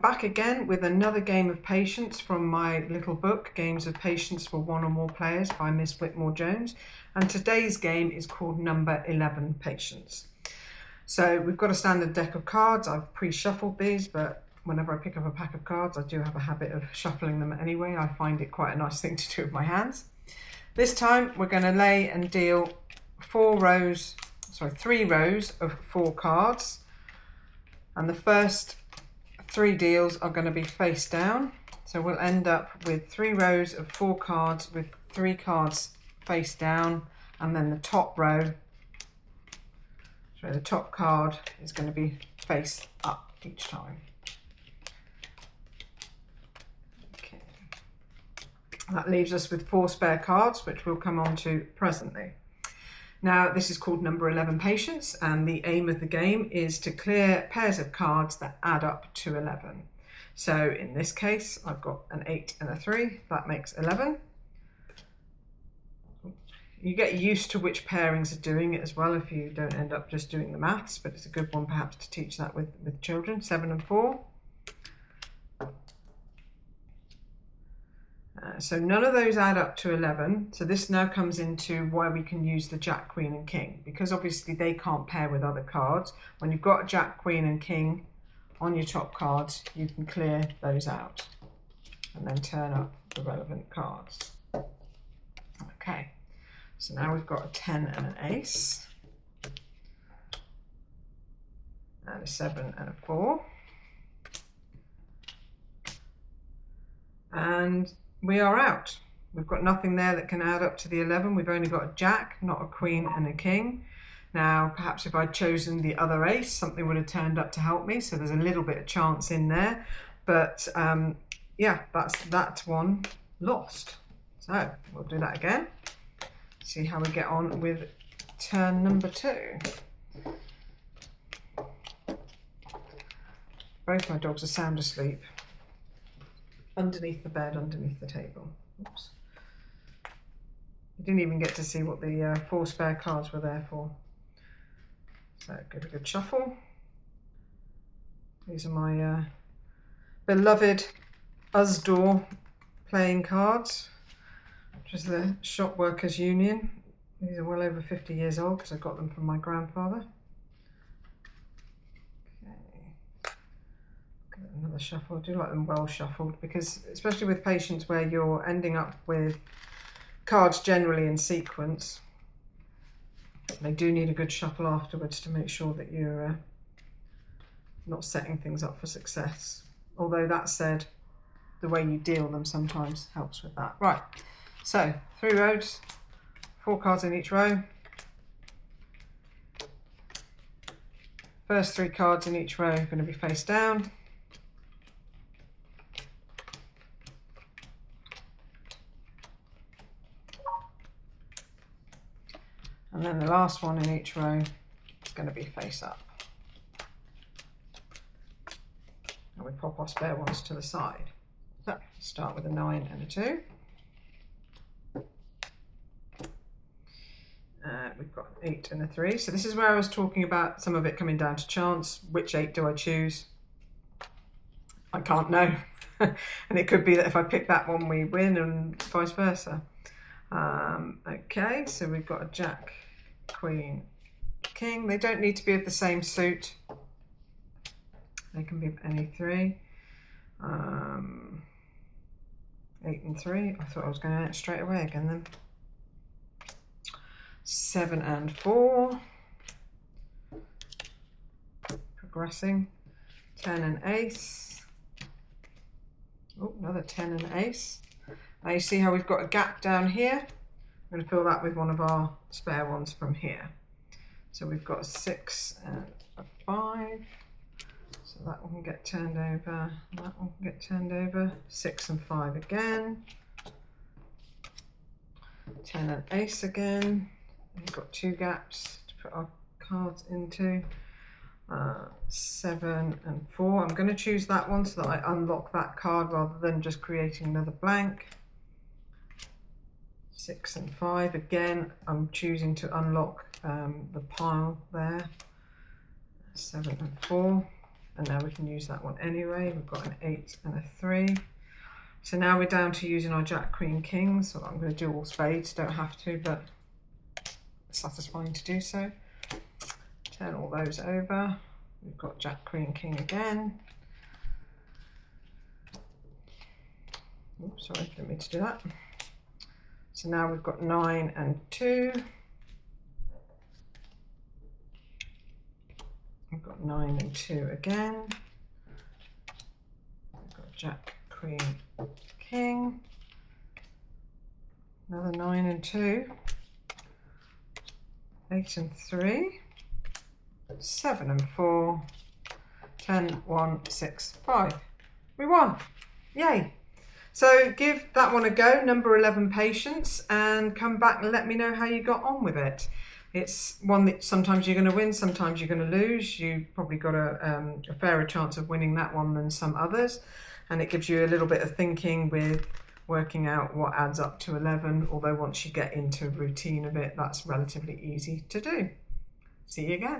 Back again with another game of patience from my little book, Games of Patience for One or More Players by Miss Whitmore Jones. And today's game is called Number 11 Patience. So we've got a standard deck of cards. I've pre-shuffled these, but whenever I pick up a pack of cards, I do have a habit of shuffling them anyway. I find it quite a nice thing to do with my hands. This time we're going to lay and deal 3 rows of 4 cards. And the first 3 deals are going to be face down, so we'll end up with 3 rows of 4 cards with 3 cards face down, and then the top row, so the top card is going to be face up each time. Okay. That leaves us with 4 spare cards, which we'll come on to presently. Now, this is called Number 11 Patience, and the aim of the game is to clear pairs of cards that add up to 11. So in this case, I've got an 8 and a 3, that makes 11. You get used to which pairings are doing it as well if you don't end up just doing the maths, but it's a good one perhaps to teach that with children. 7 and 4. So none of those add up to 11. So this now comes into where we can use the Jack, Queen and King, because obviously they can't pair with other cards. When you've got Jack, Queen and King on your top cards, you can clear those out and then turn up the relevant cards. Okay, so now we've got a 10 and an ace, and a 7 and a 4. And we are out. We've got nothing there that can add up to the 11. We've only got a Jack, not a Queen and a King. Now, perhaps if I'd chosen the other ace, something would have turned up to help me. So there's a little bit of chance in there. But yeah, that's that one lost. So we'll do that again. See how we get on with turn number 2. Both my dogs are sound asleep. Underneath the bed, underneath the table. Oops. You didn't even get to see what the 4 spare cards were there for. So give a good shuffle. These are my beloved Usdaw playing cards, which is the Shop Workers Union. These are well over 50 years old because I got them from my grandfather. Another shuffle. I do like them well shuffled, because especially with patience where you're ending up with cards generally in sequence, they do need a good shuffle afterwards to make sure that you're not setting things up for success. Although that said, the way you deal them sometimes helps with that. Right, so 3 rows, 4 cards in each row. First 3 cards in each row are going to be face down. And then the last one in each row is going to be face up. And we pop our spare ones to the side. So start with a 9 and a 2. We've got an 8 and a 3. So this is where I was talking about some of it coming down to chance. Which 8 do I choose? I can't know. And it could be that if I pick that one, we win, and vice versa. Okay, so we've got a Jack, Queen, King. They don't need to be of the same suit. They can be of any 3. 8 and 3. I thought I was going to end it straight away again then. 7 and 4. Progressing. 10 and ace. Oh, another 10 and ace. Now you see how we've got a gap down here. I'm going to fill that with one of our spare ones from here. So we've got a 6 and a 5. So that one can get turned over. That one can get turned over. 6 and 5 again. 10 and ace again. We've got 2 gaps to put our cards into. 7 and 4. I'm going to choose that one so that I unlock that card rather than just creating another blank. 6 and 5 again. I'm choosing to unlock the pile there. 7 and 4. and now we can use that one anyway. We've got an 8 and a 3. So now we're down to using our Jack, Queen, King. So I'm going to do all spades, don't have to, but it's satisfying to do so. Turn all those over. We've got Jack, Queen, King again. Oops, sorry, didn't mean to do that. So now we've got 9 and 2. We've got 9 and 2 again. We've got Jack, Queen, King. Another 9 and 2. 8 and 3. 7 and 4. 10, 1, 6, 5. We won. Yay. So give that one a go, number 11 Patience, and come back and let me know how you got on with it. It's one that sometimes you're going to win, sometimes you're going to lose. You've probably got a fairer chance of winning that one than some others. And it gives you a little bit of thinking with working out what adds up to 11, although once you get into routine of it, that's relatively easy to do. See you again.